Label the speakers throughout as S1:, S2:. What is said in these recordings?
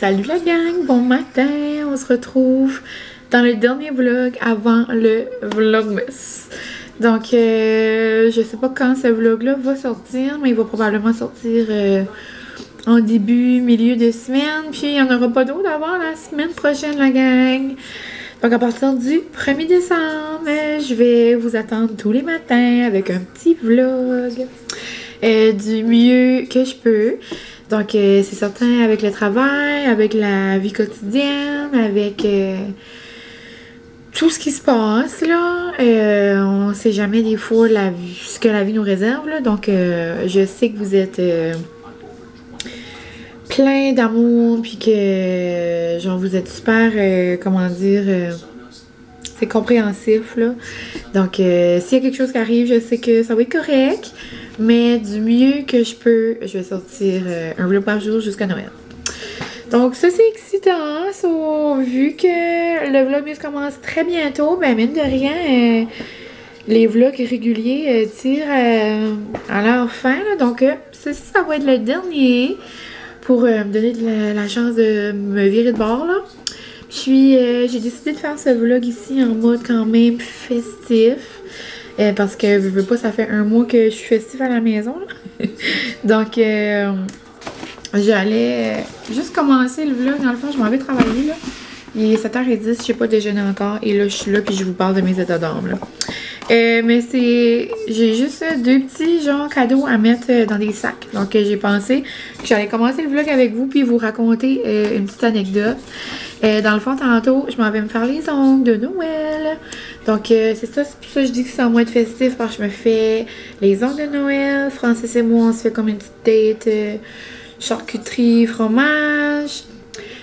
S1: Salut la gang, bon matin, on se retrouve dans le dernier vlog avant le vlogmas. Donc je sais pas quand ce vlog là va sortir, mais il va probablement sortir en début, milieu de semaine, puis il n'y en aura pas d'autres avant la semaine prochaine la gang. Donc à partir du 1er décembre, je vais vous attendre tous les matins avec un petit vlog du mieux que je peux. Donc c'est certain avec le travail, avec la vie quotidienne, avec tout ce qui se passe là. On sait jamais des fois ce que la vie nous réserve là. Donc je sais que vous êtes plein d'amour, puis que genre vous êtes super, comment dire, c'est compréhensif là. Donc s'il y a quelque chose qui arrive, je sais que ça va être correct, mais du mieux que je peux, je vais sortir un vlog par jour jusqu'à Noël. Donc ça c'est excitant, vu que le vlog commence très bientôt, ben mine de rien, les vlogs réguliers tirent à leur fin là. Donc ceci ça va être le dernier pour me donner la chance de me virer de bord là. Puis j'ai décidé de faire ce vlog ici en mode quand même festif. Parce que je veux pas, ça fait un mois que je suis festive à la maison là. Donc j'allais juste commencer le vlog. Dans le fond, je m'en vais travailler là. Il est 7h10, je n'ai pas déjeuné encore. Et là, je suis là puis je vous parle de mes états d'âme là. Mais j'ai juste deux petits genre cadeaux à mettre dans des sacs. Donc j'ai pensé que j'allais commencer le vlog avec vous puis vous raconter une petite anecdote. Dans le fond, tantôt, je m'en vais me faire les ongles de Noël. Donc c'est ça, c'est pour ça que je dis que c'est en mode festif, parce que je me fais les ongles de Noël. Francis et moi, on se fait comme une petite date charcuterie, fromage.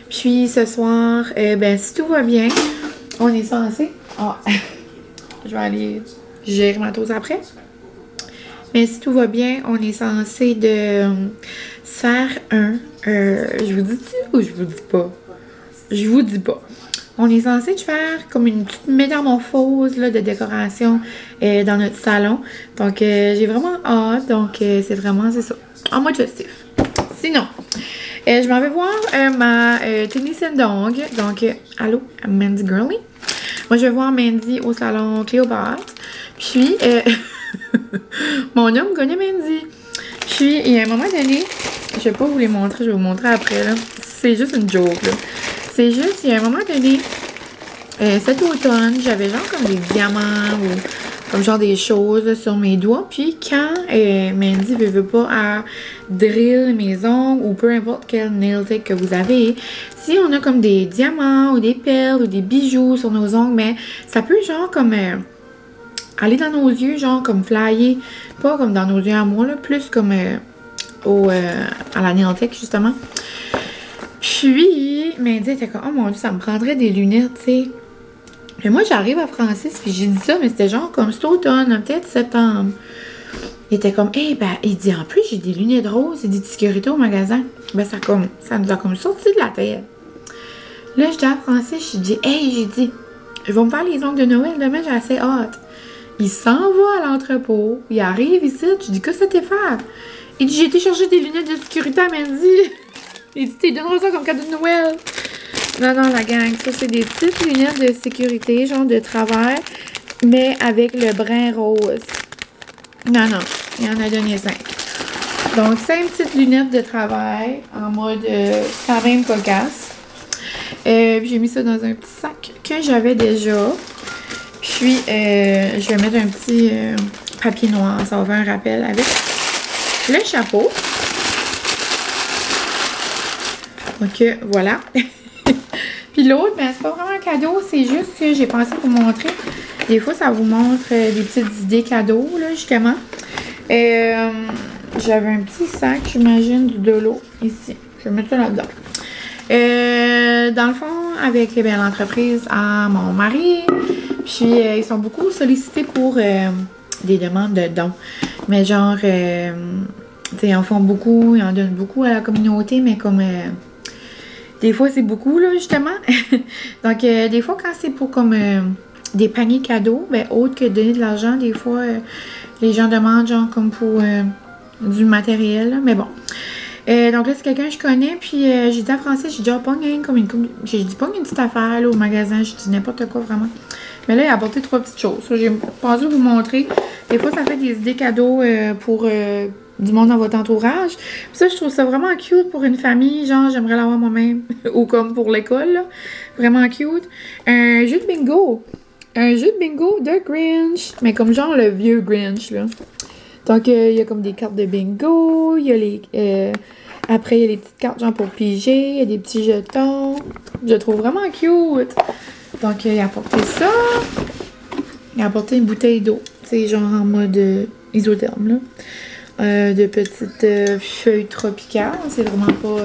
S1: Puis ce soir, ben si tout va bien, on est censé... Oh. Je vais aller gérer ma dose après. Mais si tout va bien, on est censé de se faire je vous dis-tu ou je vous dis pas? Je vous dis pas. On est censé faire comme une petite métamorphose là, de décoration dans notre salon. Donc j'ai vraiment hâte. Donc c'est ça. En mode festif. Sinon, je m'en vais voir ma technicienne d'ongles. Donc, allô, Mandy Girly. Moi, je vais voir Mandy au salon Cléopâtre. Puis, mon homme connaît Mandy. Puis, il y a un moment donné, je vais pas vous les montrer, je vais vous montrer après, là. C'est juste une joke, là. C'est juste, il y a un moment donné, cet automne, j'avais genre comme des diamants ou comme genre des choses là, sur mes doigts. Puis, quand Mandy veut pas à drill mes ongles ou peu importe quel nail tech que vous avez, si on a comme des diamants ou des perles ou des bijoux sur nos ongles, mais ça peut genre comme aller dans nos yeux, genre comme flyer, pas comme dans nos yeux à moi, là, plus comme à la nail tech justement. Puis, Mandy était comme, oh mon dieu, ça me prendrait des lunettes, tu sais. Mais moi, j'arrive à Francis, puis j'ai dit ça, mais c'était genre comme cet automne, peut-être septembre. Il était comme, eh ben, il dit, en plus, j'ai des lunettes roses et des sécurité au magasin. Ben, ça nous a comme sorti de la tête. Là, je dis à Francis, je dis, hey, j'ai dit, je vais me faire les ongles de Noël demain, j'ai assez hâte. Il s'en va à l'entrepôt, il arrive ici, je dis, qu'est-ce que t'es faire? Il dit, j'ai été chercher des lunettes de sécurité à Mandy. Il dit, t'es donneras ça comme cadeau de Noël. Non, non, la gang, ça, c'est des petites lunettes de sécurité, genre de travail, mais avec le brin rose. Non, non, il en a donné 5. Donc, 5 petites lunettes de travail en mode quand même cocasse. J'ai mis ça dans un petit sac que j'avais déjà. Puis, je vais mettre un petit papier noir, ça va faire un rappel avec le chapeau. Donc, voilà. Puis l'autre, ben, c'est pas vraiment un cadeau, c'est juste que j'ai pensé vous montrer. Des fois, ça vous montre des petites idées cadeaux, là, justement. J'avais un petit sac, j'imagine, du Dolo, ici. Je vais mettre ça là-dedans. Dans le fond, avec l'entreprise à mon mari, puis ils sont beaucoup sollicités pour des demandes de dons. Mais genre, tu sais, ils en font beaucoup, ils en donnent beaucoup à la communauté, mais comme... des fois, c'est beaucoup, là, justement. Donc, des fois, quand c'est pour comme des paniers cadeaux, ben, autre que donner de l'argent, des fois, les gens demandent, genre, comme pour du matériel, là. Mais bon. Donc là, c'est quelqu'un que je connais, puis j'ai dit à Francis, j'ai dit, pas comme j'ai dit, pas une petite affaire là, au magasin, j'ai dit n'importe quoi vraiment. Mais là, il a apporté 3 petites choses. J'ai pensé vous montrer. Des fois, ça fait des idées cadeaux pour du monde dans votre entourage. Puis ça, je trouve ça vraiment cute pour une famille. Genre, j'aimerais l'avoir moi-même. Ou comme pour l'école, là. Vraiment cute. Un jeu de bingo. Un jeu de bingo de Grinch. Mais comme genre le vieux Grinch, là. Donc, il y a comme des cartes de bingo. Il y a les... après, il y a les petites cartes genre pour piger. Il y a des petits jetons. Je le trouve vraiment cute. Donc, il a apporté ça. Il a apporté une bouteille d'eau. C'est genre en mode isotherme, là. De petites feuilles tropicales. C'est vraiment pas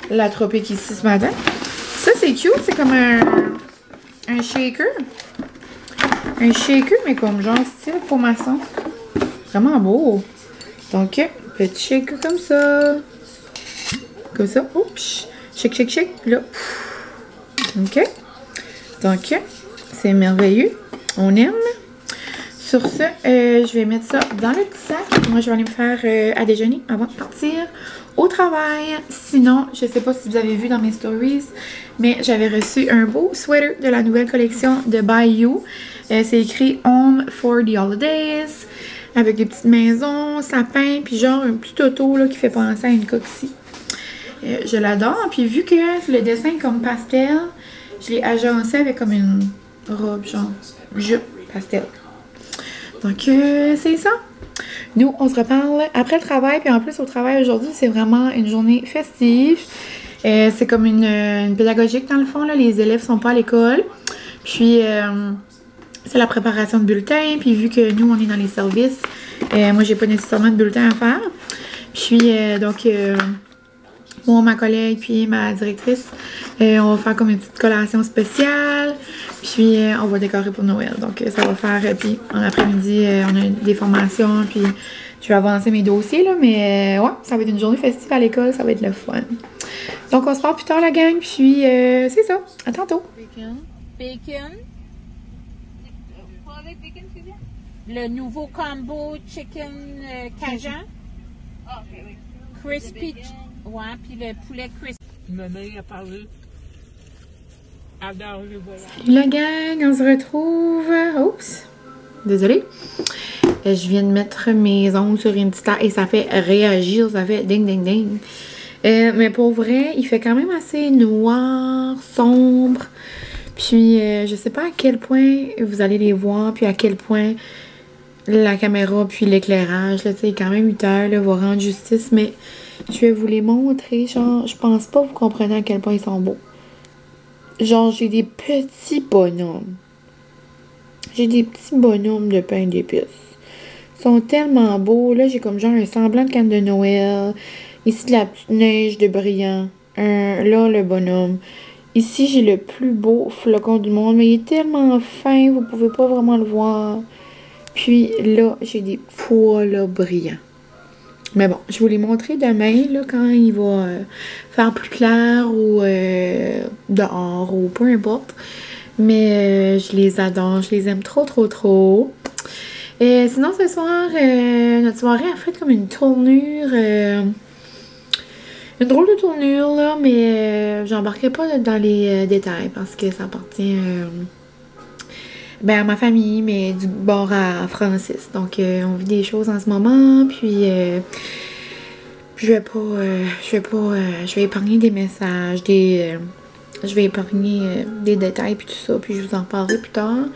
S1: la tropique ici ce matin. Ça, c'est cute. C'est comme un shaker. Un shaker, mais comme genre style pour maçon. Vraiment beau. Donc, petit shaker comme ça. Comme ça. Oups. Shake, shake, shake. Là. OK. Donc, c'est merveilleux. On aime. Sur ce, je vais mettre ça dans le petit sac. Moi, je vais aller me faire à déjeuner avant de partir au travail. Sinon, je ne sais pas si vous avez vu dans mes stories, mais j'avais reçu un beau sweater de la nouvelle collection de By You. C'est écrit Home for the Holidays, avec des petites maisons, sapins, puis genre un petit auto là, qui fait penser à une coccinelle. Je l'adore. Puis vu que le dessin est comme pastel, je l'ai agencé avec comme une robe, genre jupe pastel. Donc, c'est ça. Nous, on se reparle après le travail. Puis en plus, au travail aujourd'hui, c'est vraiment une journée festive. C'est comme une pédagogique dans le fond. Là. Les élèves sont pas à l'école. Puis, c'est la préparation de bulletins. Puis, vu que nous, on est dans les services, moi, j'ai pas nécessairement de bulletin à faire. Puis, donc... moi, ma collègue, puis ma directrice, on va faire comme une petite collation spéciale, puis on va décorer pour Noël. Donc, ça va faire, puis en après-midi, on a des formations, puis je vais avancer mes dossiers, là, mais ouais, ça va être une journée festive à l'école, ça va être le fun. Donc, on se parle plus tard, la gang, puis c'est ça. À tantôt.
S2: Bacon. Bacon. Quoi avec bacon, tu dis? Le nouveau combo chicken cajun. Ah, ok, oui. Crispy. Ouais, puis le poulet crispy.
S3: Ma mère a parlé. Adore le voyage.
S1: Salut la gang, on se retrouve. Oups, désolée. Je viens de mettre mes ongles sur une petite et ça fait réagir, ça fait ding ding ding. Mais pour vrai, il fait quand même assez noir, sombre. Puis je sais pas à quel point vous allez les voir, puis à quel point la caméra puis l'éclairage, là, tu sais, quand même 8 heures, là, va rendre justice, mais je vais vous les montrer, genre, je pense pas que vous comprenez à quel point ils sont beaux. Genre, j'ai des petits bonhommes. J'ai des petits bonhommes de pain d'épices. Ils sont tellement beaux, là, j'ai comme genre un semblant de canne de Noël. Ici, de la petite neige de brillant. Là, le bonhomme. Ici, j'ai le plus beau flocon du monde, mais il est tellement fin, vous pouvez pas vraiment le voir. Puis là, j'ai des pois là brillants. Mais bon, je vais vous les montrer demain, là, quand il va faire plus clair ou dehors ou peu importe. Mais je les adore, je les aime trop, trop, trop. Et sinon, ce soir, notre soirée a fait comme une tournure, une drôle de tournure, là, mais j'embarquerai pas dans les détails parce que ça appartient... ben, à ma famille, mais du bord à Francis. Donc, on vit des choses en ce moment, puis je vais épargner des messages, je vais épargner des détails, puis tout ça, puis je vous en parlerai plus tard.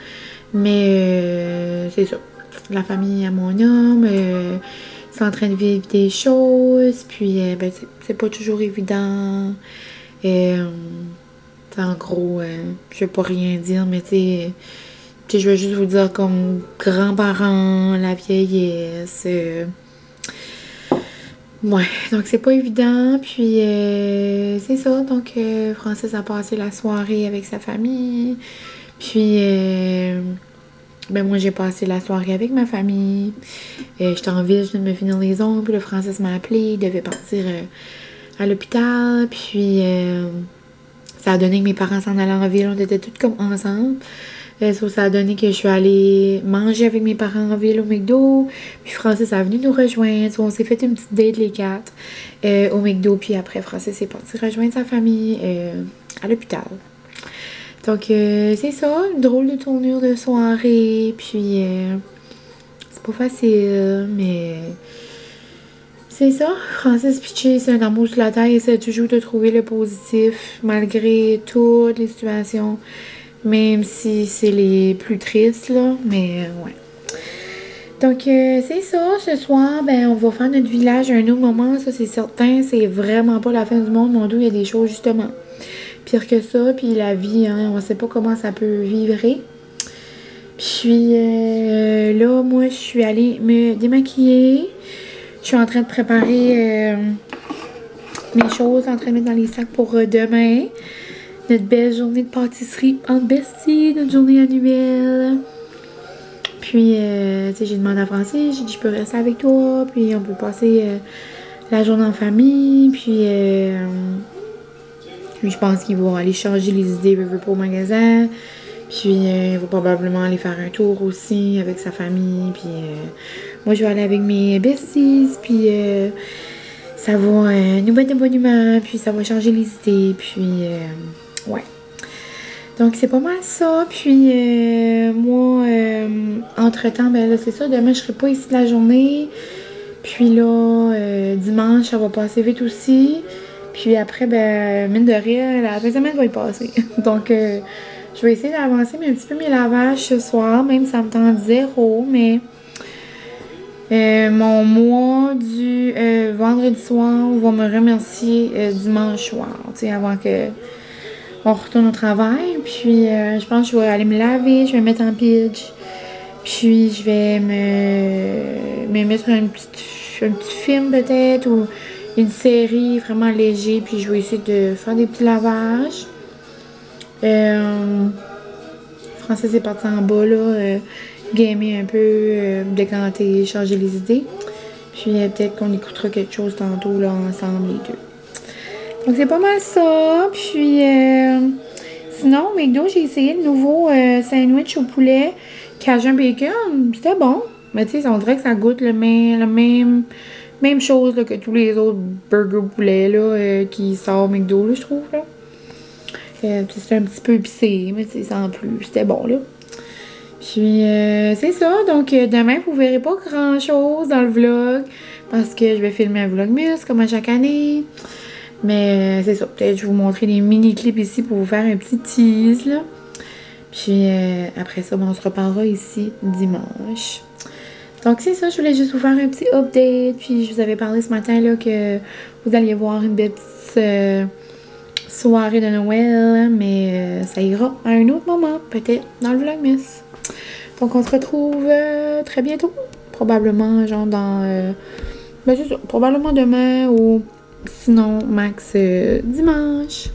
S1: Mais c'est ça. La famille à mon homme, c'est en train de vivre des choses, puis ben, c'est pas toujours évident. En gros, je vais pas rien dire, mais tu sais... Puis je vais juste vous dire comme grands-parents, la vieillesse. Ouais, donc c'est pas évident. Puis c'est ça. Donc Francis a passé la soirée avec sa famille. Puis ben moi j'ai passé la soirée avec ma famille. J'étais en ville, je viens de me finir les ongles. Puis le Francis m'a appelé, il devait partir à l'hôpital. Puis ça a donné que mes parents s'en allaient en ville. On était toutes comme ensemble. Ça a donné que je suis allée manger avec mes parents en ville au McDo. Puis Francis est venu nous rejoindre. On s'est fait une petite date les quatre au McDo. Puis après, Francis est parti rejoindre sa famille à l'hôpital. Donc, c'est ça, une drôle de tournure de soirée. Puis, c'est pas facile, mais c'est ça. Francis Pitché, c'est un amour sur la terre. Il essaie toujours de trouver le positif malgré toutes les situations. Même si c'est les plus tristes, là. Mais, ouais. Donc, c'est ça. Ce soir, ben, on va faire notre village à un autre moment. Ça, c'est certain. C'est vraiment pas la fin du monde. Mon Dieu, il y a des choses, justement, pire que ça. Puis la vie, hein, on sait pas comment ça peut vivre. Puis, là, moi, je suis allée me démaquiller. Je suis en train de préparer mes choses, en train de mettre dans les sacs pour demain. Notre belle journée de pâtisserie en bestie, notre journée annuelle. Puis, tu sais, j'ai demandé à Francis, j'ai dit, je peux rester avec toi. Puis, on peut passer la journée en famille. Puis, je pense qu'il va aller changer les idées pour au magasin. Puis, il va probablement aller faire un tour aussi avec sa famille. Puis, moi, je vais aller avec mes besties. Puis, ça va nous mettre de bonne humeur. Puis, ça va changer les idées. Puis, ouais. Donc, c'est pas mal ça. Puis, moi, entre-temps, ben là, c'est ça. Demain, je serai pas ici de la journée. Puis là, dimanche, ça va passer vite aussi. Puis après, ben, mine de rien, la fin de semaine va y passer. Donc, je vais essayer d'avancer un petit peu mes lavages ce soir, même si ça me tente 0. Mais mon mois du vendredi soir va me remercier dimanche soir, tu sais, avant que on retourne au travail. Puis, je pense que je vais aller me laver, je vais me mettre en pitch. Puis, je vais me mettre un petit film peut-être ou une série vraiment léger. Puis, je vais essayer de faire des petits lavages. Francis est parti en bas, là, gamer un peu, décanter, changer les idées. Puis, peut-être qu'on écoutera quelque chose tantôt, là, ensemble, les deux. Donc, c'est pas mal ça. Puis, sinon, McDo, j'ai essayé le nouveau sandwich au poulet Cajun Bacon. C'était bon. Mais tu sais, on dirait que ça goûte la même chose là, que tous les autres burgers au poulet là, qui sortent McDo, là, je trouve. Là. C'est un petit peu épicé, mais c'est sans plus. C'était bon, là. Puis, c'est ça. Donc, demain, vous verrez pas grand-chose dans le vlog parce que je vais filmer un vlogmas comme à chaque année. Mais c'est ça, peut-être je vais vous montrer des mini-clips ici pour vous faire un petit tease, là. Puis après ça, ben, on se reparlera ici dimanche. Donc c'est ça, je voulais juste vous faire un petit update. Puis je vous avais parlé ce matin, là, que vous alliez voir une belle petite soirée de Noël. Mais ça ira à un autre moment, peut-être dans le vlogmas. Donc on se retrouve très bientôt. Probablement, genre dans... ben c'est ça, probablement demain ou... Sinon, max dimanche.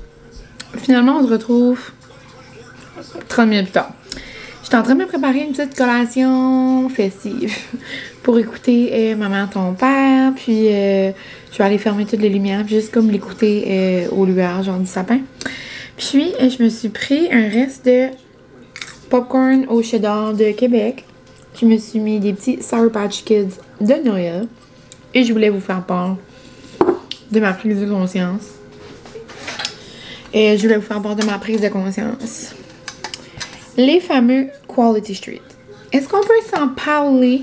S1: Finalement, on se retrouve 30 minutes plus tard. J'étais en train de me préparer une petite collation festive pour écouter Ma mère, ton père. Puis, je vais aller fermer toutes les lumières, juste comme l'écouter aux lueurs, genre du sapin. Puis, je me suis pris un reste de popcorn au cheddar de Québec. Je me suis mis des petits Sour Patch Kids de Noël. Et je voulais vous faire part de ma prise de conscience. Et je voulais vous faire part de ma prise de conscience. Les fameux Quality Street. Est-ce qu'on peut s'en parler?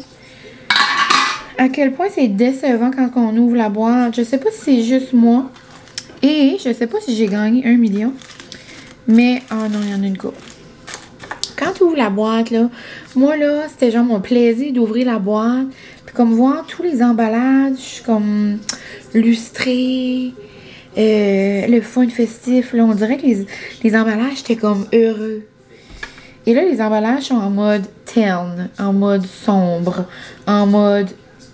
S1: À quel point c'est décevant quand on ouvre la boîte. Je sais pas si c'est juste moi. Et je sais pas si j'ai gagné 1 million. Mais, oh non, il y en a une couple. Quand tu ouvres la boîte, là, moi, là, c'était genre mon plaisir d'ouvrir la boîte. Puis comme voir tous les emballages, comme lustrés, le fun festif, là, on dirait que les emballages étaient comme heureux. Et là, les emballages sont en mode terne, en mode sombre, en mode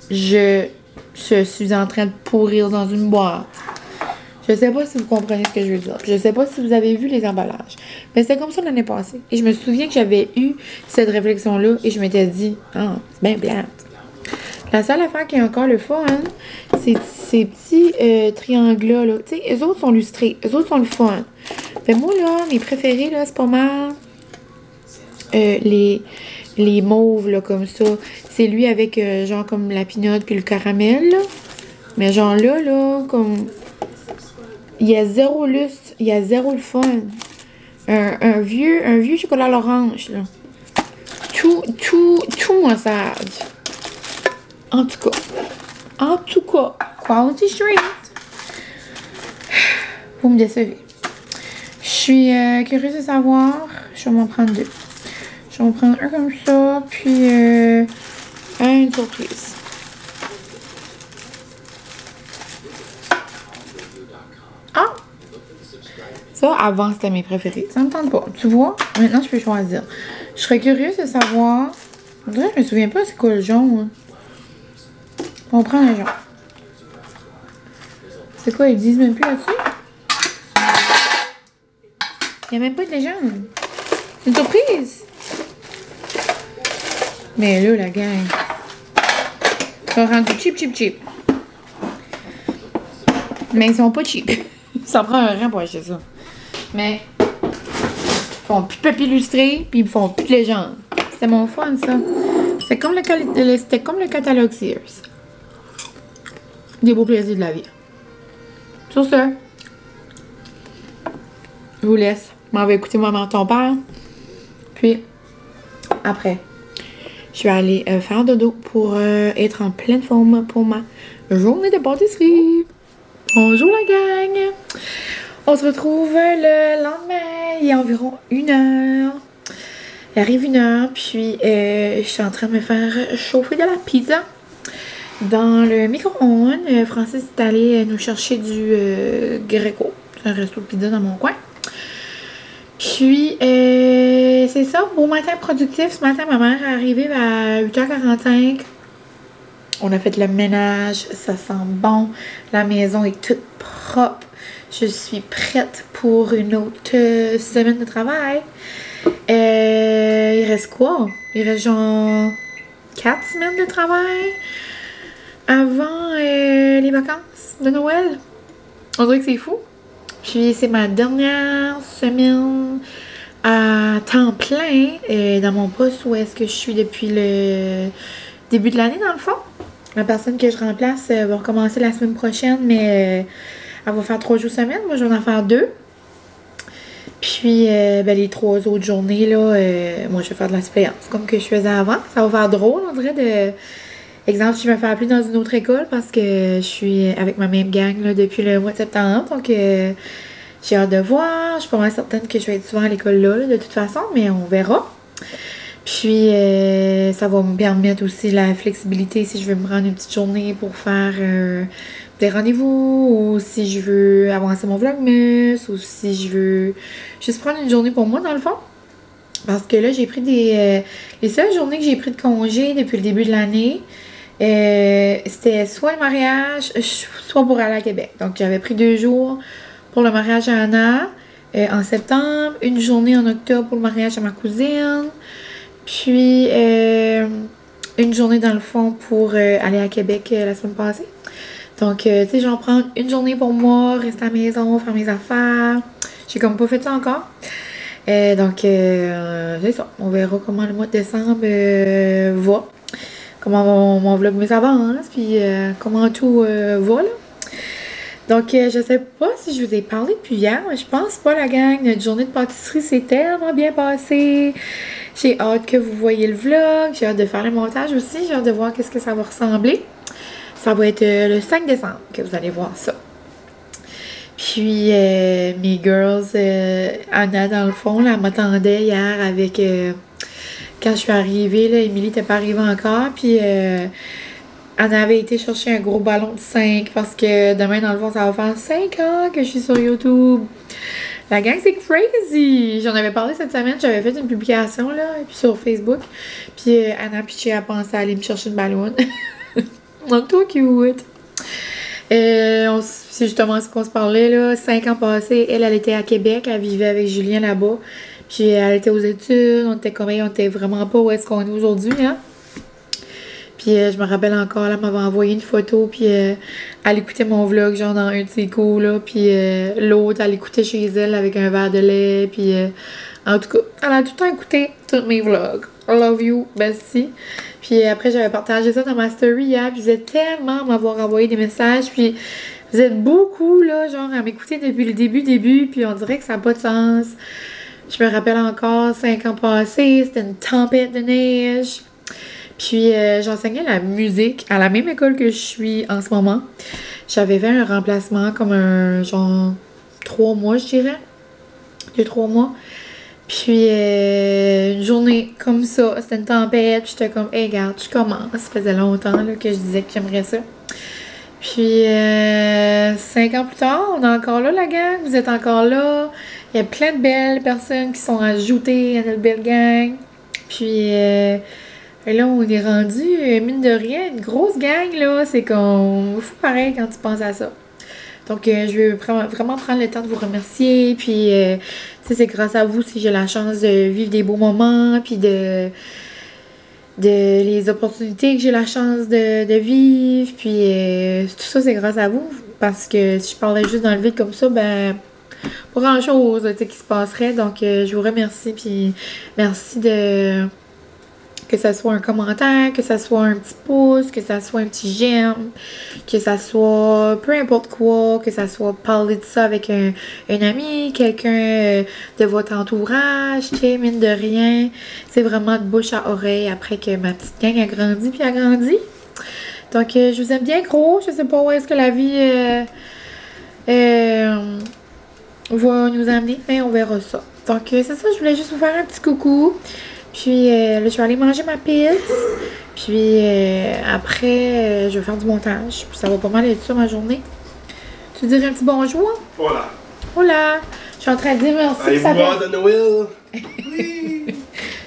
S1: je suis en train de pourrir dans une boîte. Je sais pas si vous comprenez ce que je veux dire. Je sais pas si vous avez vu les emballages. Mais c'était comme ça l'année passée. Et je me souviens que j'avais eu cette réflexion-là et je m'étais dit, ah, c'est bien plate. La seule affaire qui est encore le fun, c'est ces petits triangles-là. Là. Tu sais, eux autres sont lustrés. Eux autres sont le fun. Mais moi, là, mes préférés, là, c'est pas mal les mauves, là, comme ça. C'est lui avec, genre, comme la pinotte puis le caramel, là. Mais genre là, comme... Il y a zéro lustre, il y a zéro le fun. Un vieux chocolat à l'orange, là. Tout maussade. En tout cas, quality street. Vous me décevez. Je suis curieuse de savoir. Je vais m'en prendre deux. Je vais m'en prendre un comme ça, puis une surprise. Ah! Ça, avant, c'était mes préférés. Ça me tente pas. Tu vois? Maintenant, je peux choisir. Je serais curieuse de savoir... En vrai, je me souviens pas c'est quoi le jaune. On prend le jaune. C'est quoi, ils disent même plus là-dessus? Il n'y a même pas de légende. C'est une surprise. Mais là, la gang. Ils sont rendus cheap. Mais ils sont pas cheap. Ça prend un rang pour acheter ça. Mais ils font plus de papier illustré, puis ils font plus de légende. C'était mon fun, ça. C'était comme le catalogue Sears. Des beaux plaisirs de la vie. Sur ce, je vous laisse. Je m'en vais écouter Maman ton père. Puis, après, je vais aller faire dodo pour être en pleine forme pour ma journée de pâtisserie. Bonjour la gang! On se retrouve le lendemain. Il y a environ 1h. Il arrive 1h, puis je suis en train de me faire chauffer de la pizza dans le micro-ondes. Francis est allé nous chercher du Greco. C'est un resto de pizza dans mon coin. Puis, c'est ça, beau matin productif. Ce matin, ma mère est arrivée à 8h45. On a fait le ménage, ça sent bon. La maison est toute propre. Je suis prête pour une autre semaine de travail. Il reste quoi? Il reste genre 4 semaines de travail avant les vacances de Noël. On dirait que c'est fou. Puis c'est ma dernière semaine à temps plein dans mon poste où est-ce que je suis depuis le début de l'année dans le fond. La personne que je remplace va recommencer la semaine prochaine, mais elle va faire 3 jours semaine. Moi, je vais en faire 2. Puis, les 3 autres journées, là, moi, je vais faire de la suppléance, comme que je faisais avant. Ça va faire drôle, on dirait, de... Exemple, je me fais appeler dans une autre école parce que je suis avec ma même gang, là, depuis le mois de septembre. Donc, j'ai hâte de voir. Je suis pas mal certaine que je vais être souvent à l'école là, de toute façon, mais on verra. Puis, ça va me permettre aussi la flexibilité si je veux me rendre une petite journée pour faire des rendez-vous, ou si je veux avancer mon vlogmas, ou si je veux juste prendre une journée pour moi, dans le fond. Parce que là, j'ai pris les seules journées que j'ai pris de congé depuis le début de l'année, c'était soit le mariage, soit pour aller à Québec. Donc, j'avais pris 2 jours pour le mariage à Anna en septembre, une journée en octobre pour le mariage à ma cousine, puis une journée dans le fond pour aller à Québec la semaine passée. Donc, tu sais, j'en prends une journée pour moi, rester à la maison, faire mes affaires. J'ai comme pas fait ça encore. Donc, c'est ça. On verra comment le mois de décembre va. Comment mon vlogmas avance, puis comment tout va, là. Donc, je sais pas si je vous ai parlé depuis hier, mais je pense pas, la gang. Notre journée de pâtisserie s'est tellement bien passée. J'ai hâte que vous voyez le vlog. J'ai hâte de faire le montage aussi. J'ai hâte de voir qu'est-ce que ça va ressembler. Ça va être le 5 décembre que vous allez voir ça. Puis, mes girls, Anna, dans le fond, là, elle m'attendait hier avec... quand je suis arrivée, là, Émilie n'était pas arrivée encore. Puis, Anna avait été chercher un gros ballon de 5 parce que demain, dans le fond, ça va faire 5 ans que je suis sur YouTube. La gang, c'est crazy! J'en avais parlé cette semaine, j'avais fait une publication, là, puis sur Facebook. Puis, Anna Piché a pensé à aller me chercher une ballon. Donc, toi, cute! C'est justement ce qu'on se parlait, là. 5 ans passés, elle était à Québec, elle vivait avec Julien là-bas. Puis elle était aux études, on était vraiment pas où est-ce qu'on est aujourd'hui, hein. Puis je me rappelle encore, elle m'avait envoyé une photo, puis elle écoutait mon vlog, genre dans un de ses coups, là. Puis l'autre, elle écoutait chez elle avec un verre de lait, puis En tout cas, elle a tout le temps écouté tous mes vlogs. I love you, bestie. Puis après, j'avais partagé ça dans ma story hier. Puis vous êtes tellement m'avoir envoyé des messages. Puis vous êtes beaucoup, là, genre, à m'écouter depuis le début. Puis on dirait que ça n'a pas de sens. Je me rappelle encore, 5 ans passés, c'était une tempête de neige. Puis j'enseignais la musique à la même école que je suis en ce moment. J'avais fait un remplacement comme un genre 3 mois, je dirais. 2-3 mois. Puis une journée comme ça, c'était une tempête. Puis j'étais comme, hey, regarde, je commence. Ça faisait longtemps là, que je disais que j'aimerais ça. Puis 5 ans plus tard, on est encore là, la gang. Vous êtes encore là. Il y a plein de belles personnes qui sont ajoutées à notre belle gang. Puis là, on est rendu, mine de rien, une grosse gang, là. C'est comme fou pareil quand tu penses à ça. Donc, je vais vraiment prendre le temps de vous remercier. Puis, tu sais, c'est grâce à vous si j'ai la chance de vivre des beaux moments. Puis de les opportunités que j'ai la chance de vivre. Puis, tout ça, c'est grâce à vous. Parce que si je parlais juste dans le vide comme ça, ben, pas grand-chose, tu sais, qui se passerait. Donc, je vous remercie. Puis, merci de... Que ça soit un commentaire, que ça soit un petit pouce, que ça soit un petit j'aime, que ça soit peu importe quoi, que ça soit parler de ça avec un ami, quelqu'un de votre entourage, tu sais, mine de rien. C'est vraiment de bouche à oreille après que ma petite gang a grandi puis a grandi. Donc, je vous aime bien gros. Je sais pas où est-ce que la vie va nous amener, mais on verra ça. Donc, c'est ça, je voulais juste vous faire un petit coucou. Puis là, je vais aller manger ma pizza. Puis après, je vais faire du montage. Puis ça va pas mal être ça ma journée. Tu dirais un petit bonjour?
S3: Voilà.
S1: Hola! Je suis en train de dire merci.
S3: Allez-vous voir de Noël? Oui!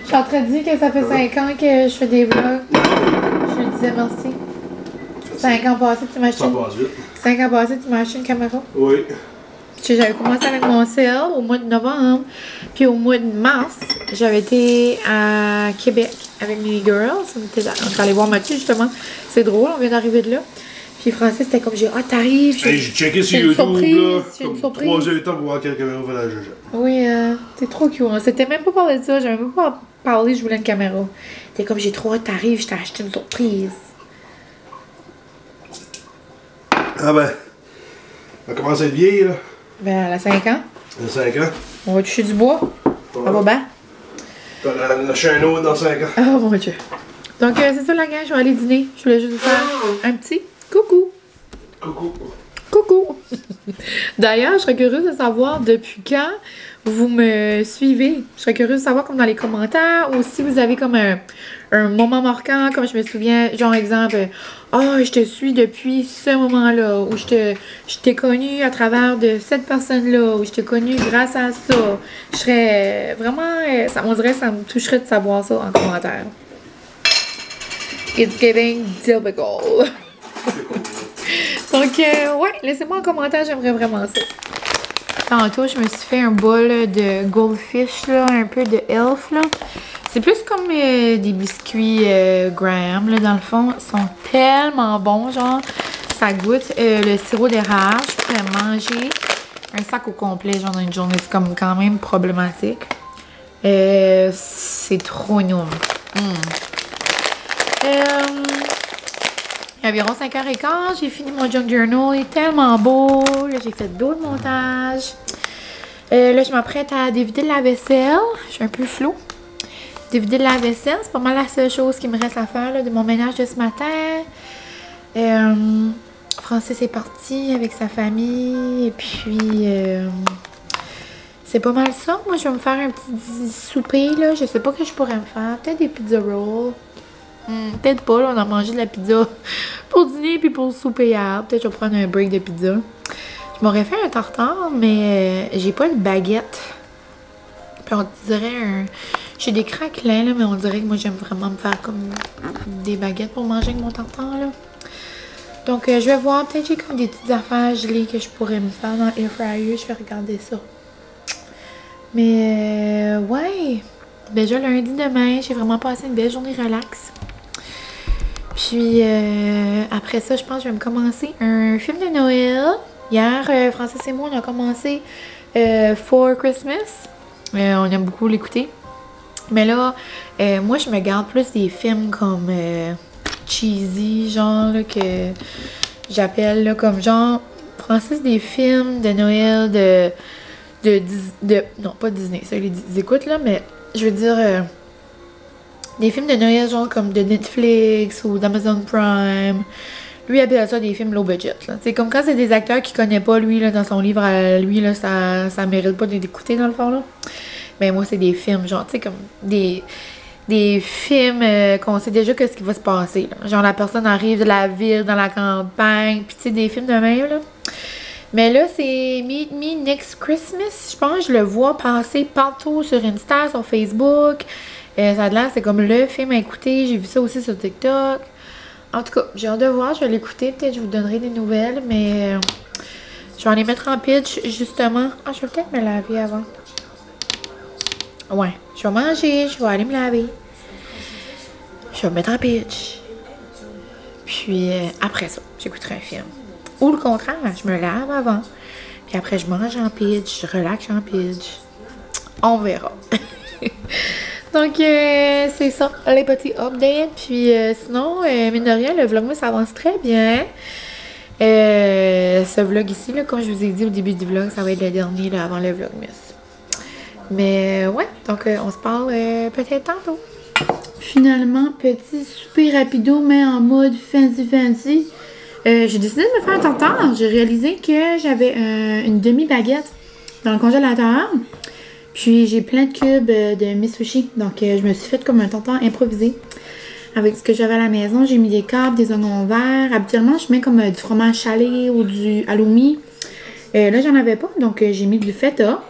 S1: Je suis en train de dire que ça fait 5 ans que je fais des vlogs. Je lui disais merci. 5 ans passés, tu m'as acheté.
S3: Ça passe vite.
S1: 5 ans passés, tu m'as acheté une caméra.
S3: Oui.
S1: J'avais commencé avec mon CL au mois de novembre. Puis au mois de mars, j'avais été à Québec avec mes girls. On était allés voir Mathieu, justement. C'est drôle, on vient d'arriver de là. Puis Francis, c'était comme, t'arrives.
S3: Hey, j'ai checké sur YouTube, là. Comme 3 heures de temps pour voir quelle caméra va la juger.
S1: Oui, t'es trop cute. Hein. C'était même pas parlé de ça. J'avais même pas parlé, je voulais une caméra. T'es comme, j'ai trop hâte, t'arrives, je t'ai acheté une surprise.
S3: Ah ben, on commence à être vieille, là.
S1: Ben, elle a 5 ans.
S3: Elle a 5 ans.
S1: On va toucher du bois. Ça va bien.
S3: T'as lâché un autre dans 5 ans.
S1: Oh mon Dieu. Donc, c'est ça la gang, je vais aller dîner. Je voulais juste vous faire un petit coucou.
S3: Coucou.
S1: Coucou. D'ailleurs, je serais curieuse de savoir depuis quand vous me suivez. Je serais curieuse de savoir comme dans les commentaires ou si vous avez comme un moment marquant, comme je me souviens, genre exemple, je te suis depuis ce moment-là, ou je t'ai connu à travers de cette personne-là, ou je t'ai connu grâce à ça. Je serais vraiment, on dirait que ça me toucherait de savoir ça en commentaire. It's getting difficult. Donc, ouais, laissez-moi en commentaire, j'aimerais vraiment ça. Tantôt, je me suis fait un bol de goldfish, là, un peu de Elf, là. C'est plus comme des biscuits Graham, là, dans le fond. Ils sont tellement bons, genre. Ça goûte le sirop d'érable. Je pourrais manger un sac au complet, genre, dans une journée. C'est comme quand même problématique. C'est trop nul. Il y a environ 5h15, j'ai fini mon junk journal, il est tellement beau. Là, j'ai fait d'autres montages. Là, je m'apprête à dévider la vaisselle. Je suis un peu floue. Dévider la vaisselle, c'est pas mal la seule chose qui me reste à faire là, de mon ménage de ce matin. Francis est parti avec sa famille. Et puis, c'est pas mal ça. Moi, je vais me faire un petit souper. Là. Je sais pas que je pourrais me faire. Peut-être des pizza rolls. Peut-être pas, là, on a mangé de la pizza pour dîner puis pour souper hier. Peut-être que je vais prendre un break de pizza. Je m'aurais fait un tartare, mais j'ai pas de baguette. Puis on dirait j'ai des craquelins, là, mais on dirait que moi j'aime vraiment me faire comme des baguettes pour manger avec mon tartare, là. Donc je vais voir, peut-être j'ai comme des petites affaires gelées que je pourrais me faire dans l'air fryer. Je vais regarder ça. Mais ouais, déjà lundi demain, j'ai vraiment passé une belle journée relax. Puis après ça, je pense que je vais me commencer un film de Noël. Hier, Francis et moi, on a commencé For Christmas. On aime beaucoup l'écouter. Mais là, moi, je me garde plus des films comme cheesy, genre, là, que j'appelle, là, comme genre, Francis, des films de Noël, non, pas Disney, ça, ils écoutent, là, mais je veux dire, des films de Noël, genre, comme de Netflix ou d'Amazon Prime. Lui, il appelle ça des films low budget, là. C'est comme quand c'est des acteurs qu'il connaît pas, lui, là, dans son livre à lui, là, ça mérite pas d'écouter, dans le fond, là. Mais moi, c'est des films, genre, tu sais, comme des films qu'on sait déjà qu'est-ce qui va se passer, là. Genre, la personne arrive de la ville, dans la campagne, puis tu sais, des films de même, là. Mais là, c'est Meet Me Next Christmas, je pense, je le vois passer partout sur Insta, sur Facebook. Ça a l'air, c'est comme le film à écouter, j'ai vu ça aussi sur TikTok. En tout cas, j'ai hâte de voir, je vais l'écouter, peut-être je vous donnerai des nouvelles, mais je vais en les mettre en pitch, justement. Ah, je vais peut-être me laver avant. Ouais, je vais manger, je vais aller me laver. Je vais me mettre en pitch. Puis après ça, j'écouterai un film. Ou le contraire, je me lave avant. Puis après, je mange en pitch, je relaxe en pitch. On verra. Donc, c'est ça, les petits updates. Puis sinon, mine de rien, le vlogmas avance très bien. Ce vlog ici, là, comme je vous ai dit au début du vlog, ça va être le dernier là, avant le vlogmas. Mais ouais, donc on se parle peut-être tantôt. Finalement, petit souper rapido, mais en mode fancy. J'ai décidé de me faire un tartare. J'ai réalisé que j'avais une demi-baguette dans le congélateur. Puis j'ai plein de cubes de mes sushis. Donc je me suis fait comme un tartare improvisé. Avec ce que j'avais à la maison, j'ai mis des câbles, des oignons verts. Habituellement, je mets comme du fromage salé ou du halloumi. Là, j'en avais pas, donc j'ai mis du feta.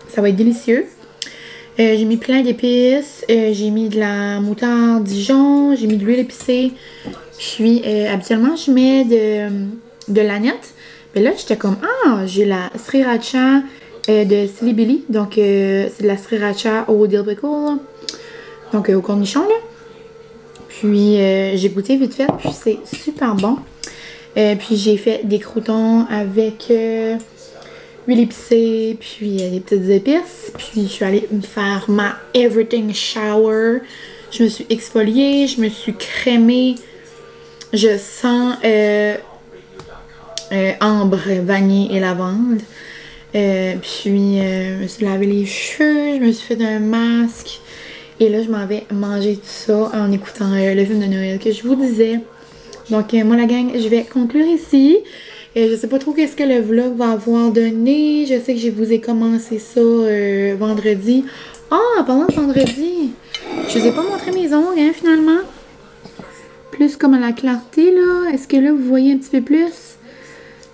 S1: Ça va être délicieux. J'ai mis plein d'épices. J'ai mis de la moutarde Dijon. J'ai mis de l'huile épicée. Puis, habituellement, je mets de l'agnette. Mais là, j'étais comme, j'ai la sriracha de Silly Billy. Donc, c'est de la sriracha au dill pickle. Donc, au cornichon, là. Puis, j'ai goûté vite fait. Puis, c'est super bon. Puis, j'ai fait des croûtons avec huile épicée, puis des petites épices. Puis je suis allée me faire ma everything shower. Je me suis exfoliée, je me suis crémée. Je sens ambre, vanille et lavande. Puis je me suis lavé les cheveux, je me suis fait un masque. Et là, je m'en vais manger tout ça en écoutant le film de Noël que je vous disais. Donc moi la gang, je vais conclure ici. Je sais pas trop qu'est-ce que le vlog va avoir donné. Je sais que je vous ai commencé ça vendredi. Ah, pendant vendredi, je vous ai pas montré mes ongles, hein, finalement. Plus comme à la clarté, là. Est-ce que là, vous voyez un petit peu plus?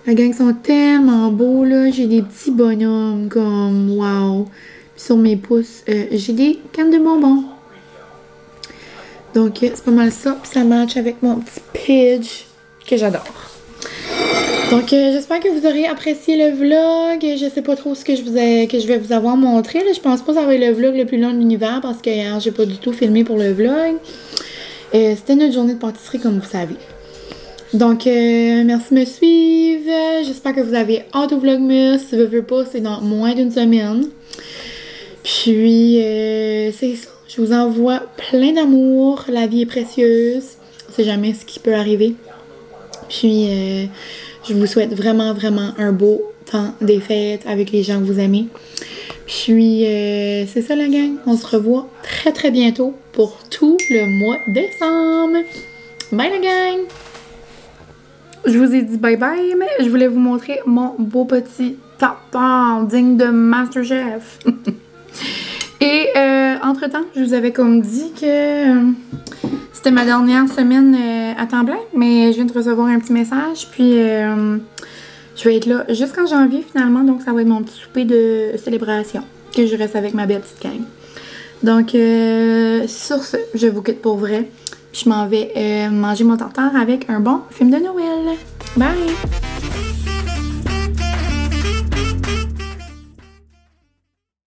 S1: La gang sont tellement beaux, là. J'ai des petits bonhommes comme wow. Puis sur mes pouces, j'ai des cannes de bonbons. Donc, c'est pas mal ça. Puis ça match avec mon petit Pidge que j'adore. Donc, j'espère que vous aurez apprécié le vlog. Je sais pas trop ce que je vais vous avoir montré. Là. Je pense pas que ça va être le vlog le plus long de l'univers parce que hier, j'ai pas du tout filmé pour le vlog. C'était notre journée de pâtisserie, comme vous savez. Donc, merci de me suivre. J'espère que vous avez hâte au vlogmas. Si vous voulez pas, c'est dans moins d'une semaine. Puis, c'est ça. Je vous envoie plein d'amour. La vie est précieuse. On sait jamais ce qui peut arriver. Puis, je vous souhaite vraiment, vraiment un beau temps des fêtes avec les gens que vous aimez. Puis, c'est ça la gang. On se revoit très, très bientôt pour tout le mois de décembre. Bye la gang! Je vous ai dit bye bye, mais je voulais vous montrer mon beau petit tartare digne de MasterChef. Et, entre-temps, je vous avais comme dit que c'était ma dernière semaine à temps plein, mais je viens de recevoir un petit message, puis je vais être là jusqu'en janvier finalement, donc ça va être mon petit souper de célébration, que je reste avec ma belle petite gang. Donc, sur ce, je vous quitte pour vrai, puis je m'en vais manger mon tartare avec un bon film de Noël. Bye!